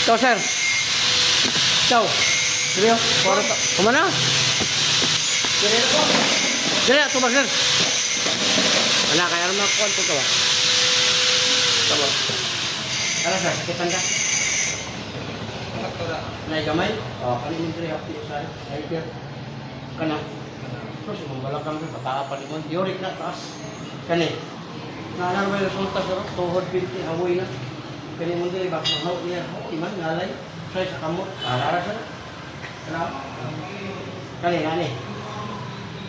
Ciao, sir. Ciao. Dali, oh. Kumana? Dali, ito ba, sir? Wala, kaya naman ako ito ka ba? Tama. Ano, sir? Kitan ka? Naigamay? Oo, kanin yung 3 hapti sa air. Kana? Terus, yung balakang rin, pataapan limon. Yorik na, taas. Kani? Naalar ba yung sultas, tuhod, binti, hawoy na. Kani mo dili ba mahaw niya, iman ngalay, say sa kamot, arara sa. Kana? Kani.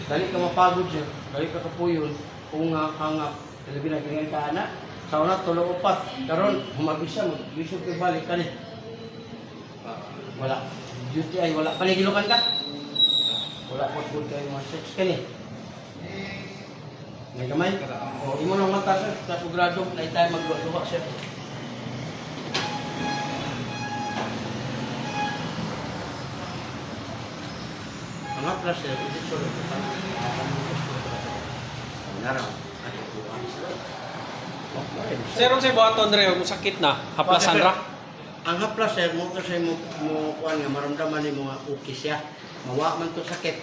Dali ka mapagod siya, dali ka kapuyon, hangap, labi na ganyan ka ana. Sa una tulo upat, karon humabisa mo, bisog kay balik kani. Wala. Duty ay wala panigilukan ka. Wala po good kay mga sex kani. May gamay. O imo nang mata sa grado, na tayo magluwa siya. Mga plus ya, itu sulit kita. Benar, ada bukan. Sir, sa buhaton Andre, kung sakit na, haplasan ra. Ang haplas sir, mo to sa mo kuan nga maramdaman ni mga ukis ya. Mawa man to sakit.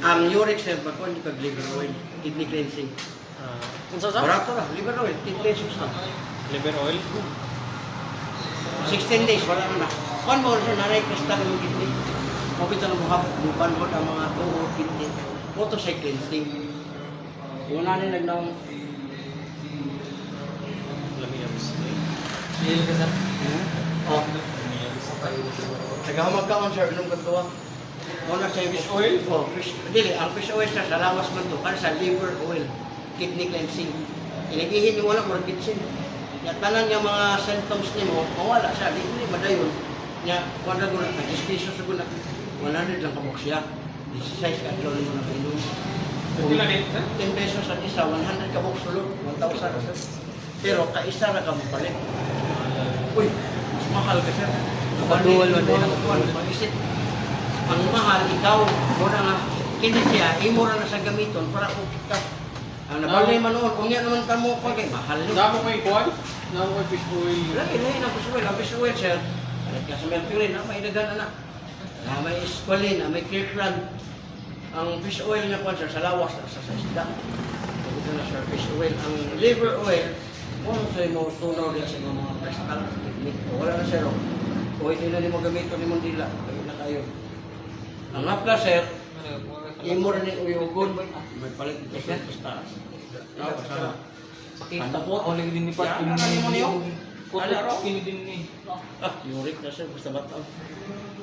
Ang uric sir, pagkuan di kag liver oil, kidney cleansing. Unsa sa? Barato ra, liver oil, 10 pesos na. Liver oil. 16 days wala na. Kuan mo sir, naray kristal ng kidney. Mabita ng buhap, bupan mo ang mga tuhod, kidney. Moto sa cleansing. Yung nanin nagnaong Dili ka sa. oh. Naghamag ka on sir, inom ka tuwa. Muna sa fish oil? Oh, dili, ang fish oil sir, sa lawas man to, para sa liver oil, kidney cleansing. Inagihin yung wala, murag kitsin. Yung tanan yung mga symptoms ni mo, mawala siya, di madayon. Nga, kung na guna, nag-ispiso sa guna, 100 lang kabok siya. 16 ka kilo mo na inom. 10 pesos sa isa, 100 kabok sulod, 1,000. Pero kaisa na ka mo palit. Uy, mas mahal ka sir. Kapaduwal mo din. Mag-isip. Ang mahal, ikaw, mura nga, kini siya, imura na sa gamiton para ukit ka. Ang nabalay man noon, kung yan naman ka mo pa kay mahal niyo. Namo may kuan? Namo may fish oil. Lagi na fish oil, ang fish oil sir. Alit ka sa mercury na, may dagan na. May squalene, may kirkland. Ang fish oil niya po sir, sa lawas, sa isda. Ito na sir, fish oil. Ang liver oil, kung sa'yo mo tunaw din sa mga kristal, wala na sir. O hindi na mo gamiton ni Mondila. Kayo na tayo. Ang hapla sir, imor ni uyugon. May palit ito sir, basta. Pakita po, uling din ni Pat. Yan, ano mo niyo? Puto, kini din ni. Yurik na sir, basta bataw.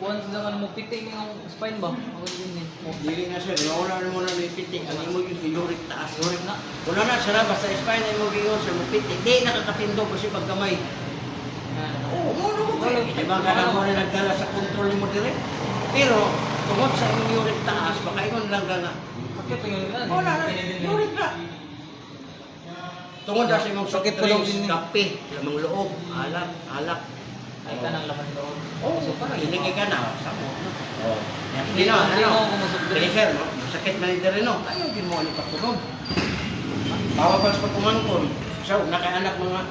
Kuan sa mo piting ng spine ba? Ako din ni. Dili na sir, nauna na mo na may pitik. Ang imo yung yurik taas. Yurik na. Wala na sir, basta spine ay mo giyon sir, mo pitik. Di nakakatindog kasi pagkamay. Oo, mo mo kayo. Diba ka na mo na nagdala sa control mo dire? Pero, tungkol sa inyong yurik taas, baka ingon lang ka nga. Bakit tingin na? Wala na, yurik na. Tungkol sa imong Sakit soft pa lang drinks, din. kape, lamang loob, alak. Ay ka nang laman doon. Oo, hilingi ka na. Sako. Oo. Hindi na ako kumusog Dili sir, no? Sakit na nito rin, no? Ayaw din mo ano pagtunog. Bawa pa sa pagkumangkon. So, nakaanak mga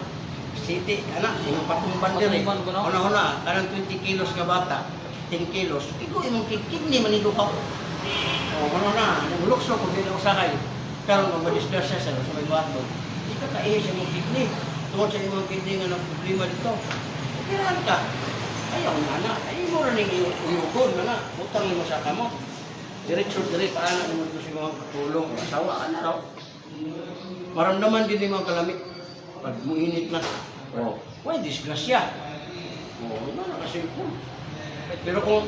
city, anak, yung patumban din eh. Patumban ko, no? Una-una, kanang 20 kilos ka bata, 10 kilos, ikaw yung kidney manido ka. O, una-una, nagulukso kung hindi na usakay. Pero kung madisgrasya sa may bato, hindi ka kaihi sa mong kidney. Tungkol sa imong kidney nga ng problema dito. Kailan ka? Ayaw na na. Ay mo rin yung uyugon na na. Utang mo sa kamo. Diretso-diretso anak mo ito sa mga katulong. Asawa ka na raw. Maramdaman din yung mga kalamit. Pag muinit na. Oh. Why disgrasya? Oh, ano na kasi po. Pero kung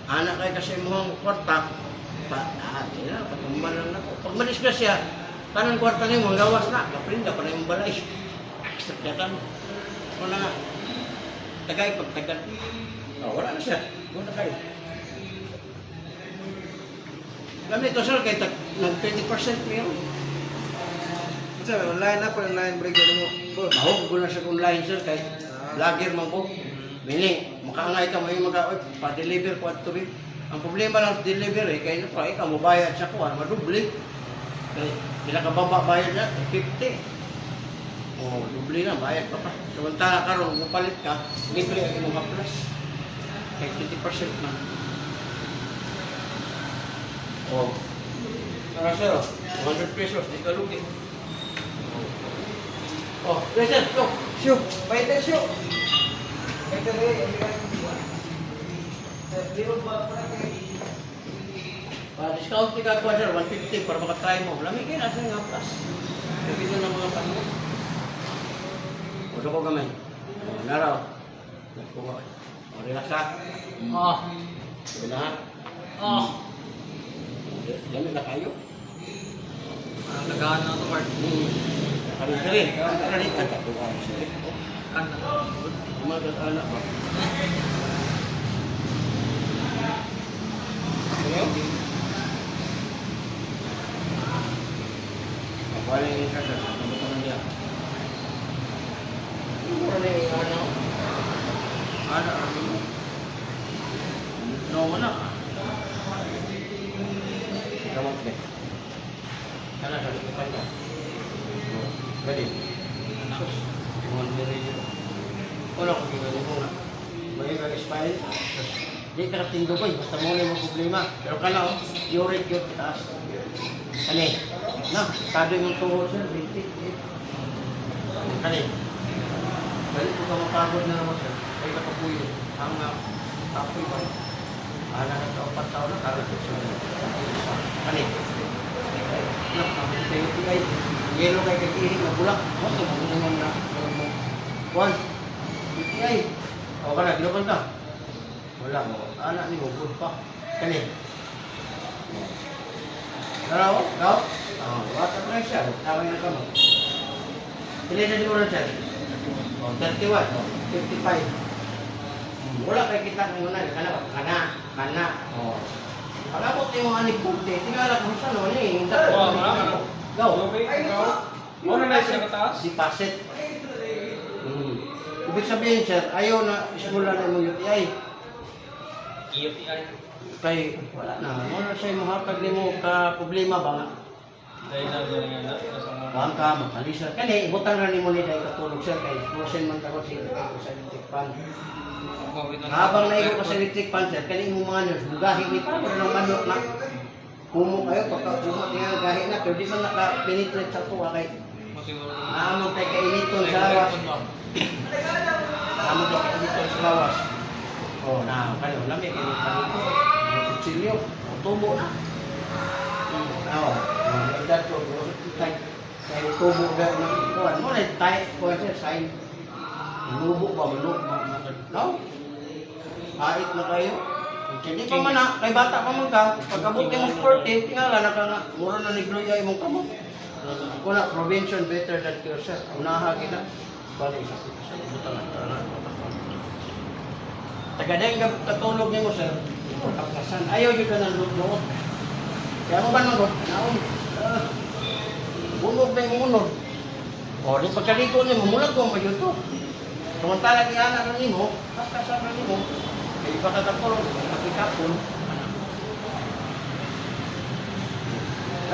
anak kayo kasi mong kwarta, kailan, patumban lang na po. Pag madisgrasya, kanang kwarta niyo mo, gawas na. Kaprinda pa na yung balay. Sakyakan. Wala nga. Tagay, pagtagal. Oh, wala na siya. Wala kayo. Alam nito sir, kaya nag-20% meron. Sir, online na po, online break mo. Mahog ko na siya online sir, kay vlogger man ko. Meaning, makaangay ka, may pa-deliver po at tubig. Ang problema lang sa delivery, kaya na po, ikaw mabayad sa kuha, madubli. Kaya pinakababa bayad na, 50. Oh, dubli na, bayad pa pa. Samantala karon kung palit ka, libre ang imong haplas. Kaya 20% na. Oh. Tara sir, 100 pesos, di ka lugi. Oh, sir, go. Shoe. Pwede shoe. Pwede rin. Liwag ba pa Discount ka ko sir, 150 para makatry mo. Lamigin asa nga plus. Sabi nyo ng mga panyo. Uso ko gamay. Naraw. Nagkuha. O, relax ha. Sige na ha. Lamig na kayo. Nagahan na ito, Mark. Kami ka rin. Kami ka rin. Kan na. Umagat anak ba? Ano? Wala yung isa sir. Ano ba niya? Wala yung ano? Ano? No, wala. Kamot ka. Kana sa likipan ka. Gadi. Sus. Tuhan diri dito. Wala ko ginawa mo na. May nag-spine. Di ka natindo ko basta mo na yung problema. Pero kana o, uric yun, taas. Kani, na, kado yung tuhod sir, bintik. Kani, balik ko ka makagod na naman sir. Ay kapapuyo, ang tapoy ba? Ala na ka 4 taon na, karot sir. Kani, nak, tayo tigay. Yelo kay kakihin na bulak. Mato, mo naman na. Juan, tigay. O ka na, ginukan ka. Wala mo. Anak ni mo, good pa. Kani. Naraw? Naraw? Wata ko na siya. Tawag na ka mo. Pili na di mo na siya. 31. 55. Wala kay kita ng una. Kana ba? Kana. Pag-abot yung mga nagpunti, tingala kung saan naman eh. Wala. Go. Ano na siya kataas? Deposit. Ibig sabihin sir, ayaw na isimula na yung UTI. UTI. Kay wala na. Wala siya yung hatag ni mo ka problema ba nga? Dahil na dyan nga Bang ka, makalisa. Kani, ibutan na ni mo ni dahil katulog sir. Kay prosen man takot sa electric fan. Habang naigo ka sa electric fan sir, kani mo mga nurse, bugahin ni para ng manok na. Kumo kayo, pagka kumo, tingnan gahin na. Pero di man naka-penetrate sa tuwa kay among kay kainiton sa lawas. Among kay kainiton sa lawas. Oh, na, kayo, lamig, kainiton. Kutsilyo, tubo na. Edad ko, kaya tubo na ng kuwan. Mo na, tayo, kuwan siya, sign. Inubo ba, manok, no? Hait na kayo. Hindi pa man na, kay bata pa man ka, pagkabuti mo sporty, tingala na ka nga, mura na nigloya imong kamot. Kuna, prevention better than cure, sir. Unaha gina. Balik sa tagadeng katulog ni mo, sir. Kapkasan. Ayaw yun ka ng lutloot. Kaya mo ba nagot? Naon. Bunog na yung unod. O, di pagkaliko ni mo, mulag ko magyuto. Samantala kiyana na ni mo, kapkasan na ni mo. Kaya iba ka katulog, kapikapon.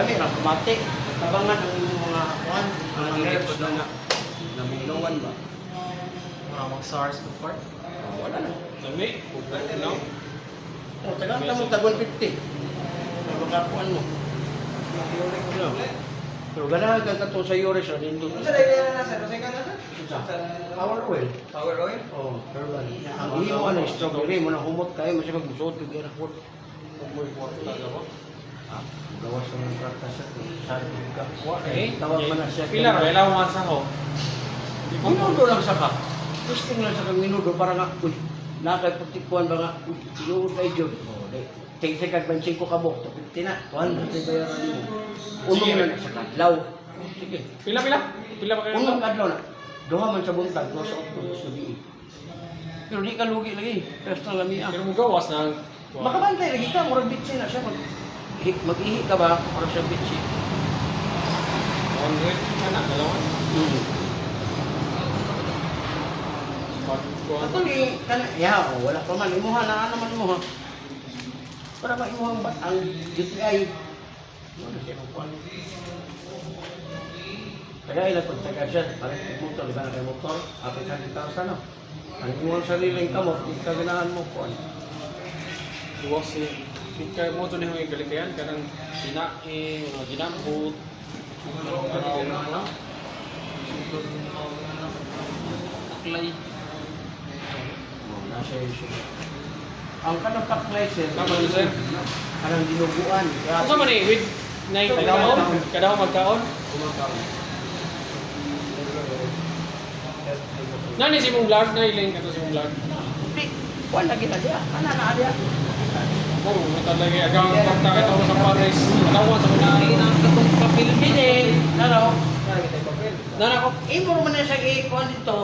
Kami, rakumati. Tabangan ang mga kuhan, ang mga nerves na naminawan ba? Mga mag-SARS before? Wala na. Lamig? No? Tagang tamang tagwan 50. Nabakapuan mo. Pero ganahan ka to sa Yoris, nindot. Ano sa dahil na sir? Kasi ka na sir? Power oil. Power oil? Oo, herbal. Ang iyo ano, strawberry mo na humot kayo, masya magbusot, kaya na po. Huwag mo talaga. Gawas sa mga karta sa kapwa. Tawag man na siya. Pila, kailangan mo sa ho. Minudo lang sa ka. Testing lang sa kang minudo para nga, uy, nakapagtikuan ba nga, uy, tinuod tayo dyan. Take sa kagbansin ko kabok, tapit na, tuhan, natin bayaran mo. Unong na sa kadlaw. Sige. Pila ba kayo? Unong kadlaw na. Duha man sa buntag, duha sa octopus na diin. Pero di ka lugi lagi, rest ng lamia. Pero mo gawas na. Makabantay lagi ka, murag bitsi na siya. Mag-ihi ka ba, murag siya bitsi. 100 ka na, dalawa. Actually, wala pa man. Imuha na, ano man imuha. Para ba imuha ang UTI? Wala siya kung kuhan. Kaya ilang pagtagad siya, parang motor, di ba na kayo motor? Apit sa 1,000 no? Ang iyong sariling kamot, ikaganahan mo po. Iwas kaya mo ito na yung ikalikayan, kanang dinaing, mga ginambot, ano, Aklay. Nasa issue. Ang kanang kaklay sir, Tama yun, sir. kanang dinuguan. Ano sa man eh, with na yung magkaon? Kada ako magkaon? Nani si mong vlog? Nailing ka to si mong vlog? Hindi, kuwan lagi na siya. Ano na dia? Oo, natalagay. Agang pagtakit ako sa Paris. Alawan sa mga Ay, nakakatong papel. Hindi, naraw. Nana ko. Imo man na siya ikuan dito.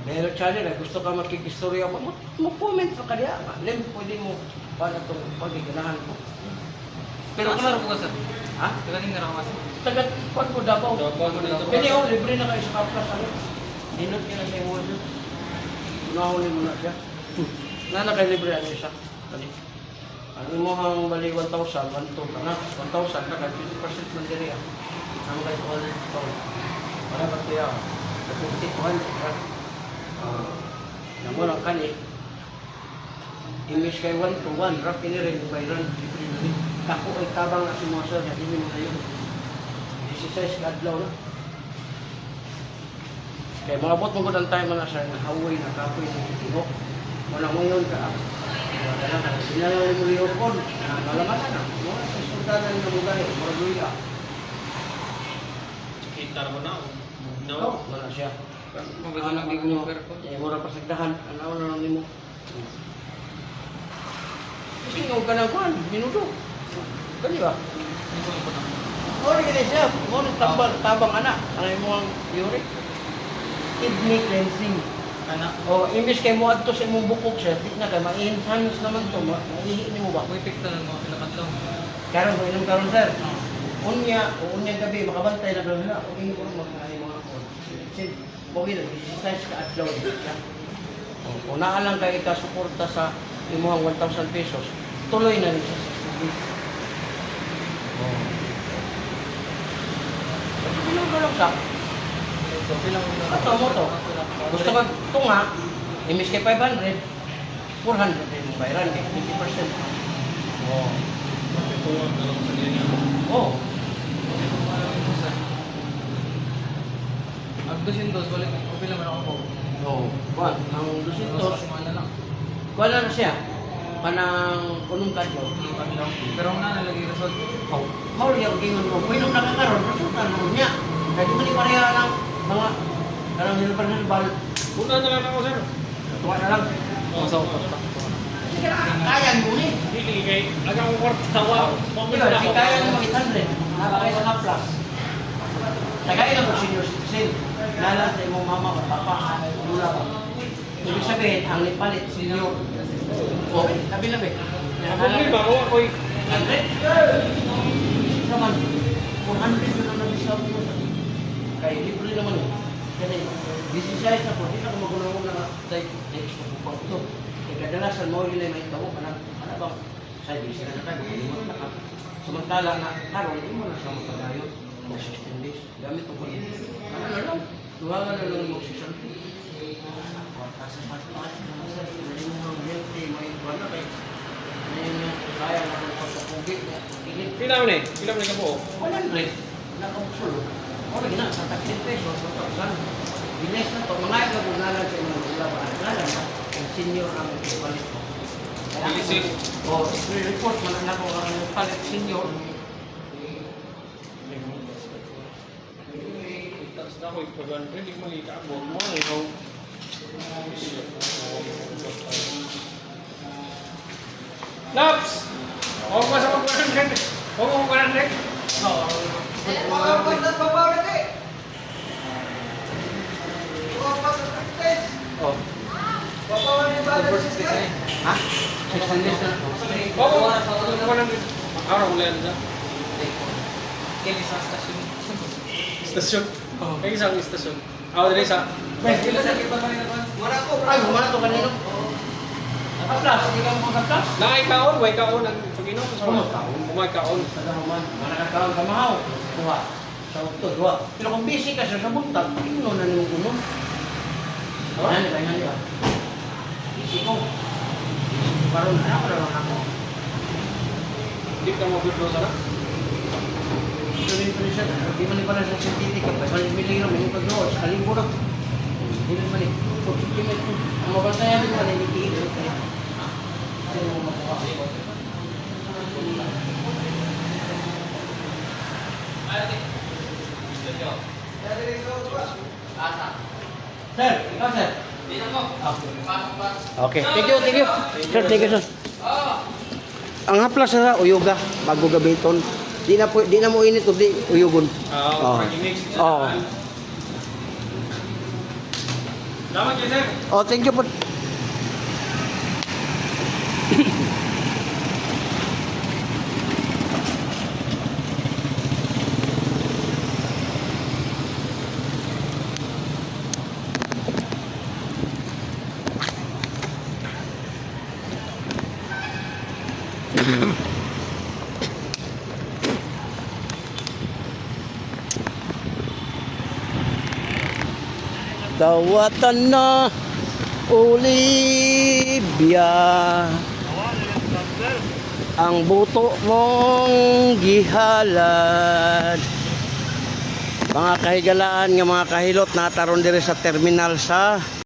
Meron channel, gusto ka makikistorya mo, mo-comment pa ka diya. Lim, pwede mo paano itong pagiganahan mo. Pero klaro ko sir. Ha? Kagaling na rawas. Tagat, kuwan ko Davao. Davao ko dito. Pwede ako, libre na kayo sa kaplas. Ano? Dinot ka na sa yung word. Unahuli mo na siya. Nana kayo libre ano isa. Kali. Ano mo ang bali 1,000, 1,200 ka na. 1,000 ka, 50% man diri ah. Ang kahit 100 ka. Para ba kaya? 50, 100 ka. Namun ang kani. English kay 1 to 1, rap ini rin, bayran, libre. Ako ay tabang na si Moser, hindi mo na yun. 16 kadlaw na. Kaya mga bot mo ko ng time na sa hawoy, nakapoy, nakikino. Wala mo yun ka. Wala lang ka. Sinalaw mo yun po. Malamanan na. Mga sa sultanan ng mugay, Marduya. Kita naman na ako. No? Wala siya. Mabagal lang di ko pero ko. Eh, mura pa sagdahan. Ano na lang mo. Kasi nga ka na kuhan, minuto. Kani ba? Mura gini siya. Mura tabang anak. Ano yung mga theory? Kidney cleansing. Anak. O, imbis kay mo adto sa imong bukog siya, di na kay ma-enhance naman to, maihi ni mo ba? May epekto ng mga pinakadlaw. Karon ko inom karon sir. Unya gabi makabantay na karon na. Okay ko mga ko. Sid, bogi na exercise ka adlaw diya. O naa lang kay ikasuporta sa imong 1,000 pesos. Tuloy na ni siya sa service. Oh. Ano lang sa? Ato mo to. Gusto ka tunga, imis kay 500, 400 din mong bayaran kay 50%. Oh. Tuwag na lang sa ganyan. Oh. Ang 200 balik ko pila man ako. No. Kuan, ang 200, Semana lang. kuan na siya. Kanang kunong kadyo. Pero ang nalagay result. Oh. Mauli ang gingon mo. Kung inom nakakaroon, resultan mo niya. Kaya di mo ni pareha lang mga kanang hilbal-hilbal. Punta na lang ako, sir. Tuwa na lang. Oo, sa upat. Sige na, kaya mo ni. Hindi kay agang kwartawa. Diba, si kaya mo mag-800. Nakakaya sa kaplas. Tagay lang mo senior citizen. Nalang sa imong mama o papa. Lula ba? Ibig sabihin, ang lipalit senior. O, tabi lang eh. Problema ko ako'y 100? Naman, 400 yun ang nag-discount mo. Kaya libre naman eh. Kasi, disisize na po, hindi na magulang na type next na po pang ito. Kaya kadalasan mo yun ay may tawag, ano bang side days na tayo, malimot na ka. Samantala na, karoon, hindi mo na siya magpagayon. Mga 16 days, gamit mo pa yun. Ano na lang, tuwagan na lang mo 600. Kasi mas-mas na sa mga healthy, may iwan na kayo. Kaya na ng pagkakugit niya. pila mo ni? Pila mo ni ka po? 100. Nakapagsulo. Okay na, sa 13 pesos, 1,000. Bilis na to, mga ikabunalan sa mga laban. Nalan na, ang senior ang palit ko. Bilisik. O, report man na ko ang palit senior. Tapos na ako'y pag-100, hindi mo ikaabot mo. Ikaw. Laps! Huwag mo sa mag-100. Huwag mo mag-100. Oh. Ha? 600 na. Huwag mo mag-100. Araw ulan dyan. Kini sa stasyon. Istasyon. Kaya isang istasyon. Ako dali sa... Ay, humana to kanino. Kaplas, hindi ka mo kaplas. Nakay kaon, way kaon ang pag-inom. Kumakaon. Kumay kaon. Sa dahuman, manakakaon ka mahaw. Kuha. Sa utod, wa. Pero kung busy ka sa buntag, tingno na nimo kuno. Oh, ano ba yan, di ba? Busy ko. Karon na lang ako. Hindi ka mag-withdraw sana? Sabihin ko niya, di man pala sa synthetic ka, balik miligram, yung pag-draw, sa kalibo na. Hindi naman eh. So, ang mabantayan din naman, hindi kiilo. Kasi mo makuha. Sir, ikaw sir. Okay. Thank you, thank you. Sir, thank you, sir. Ang haplas sa uyuga, bago gabiton. Di na mo init ug di uyugon. Oo, mix. Oo. Salamat kayo, sir. Oh, thank you po. Dawatan na Olivia, ang buto mong gihalad. Mga kahigalaan nga mga kahilot, nataron dire sa terminal sa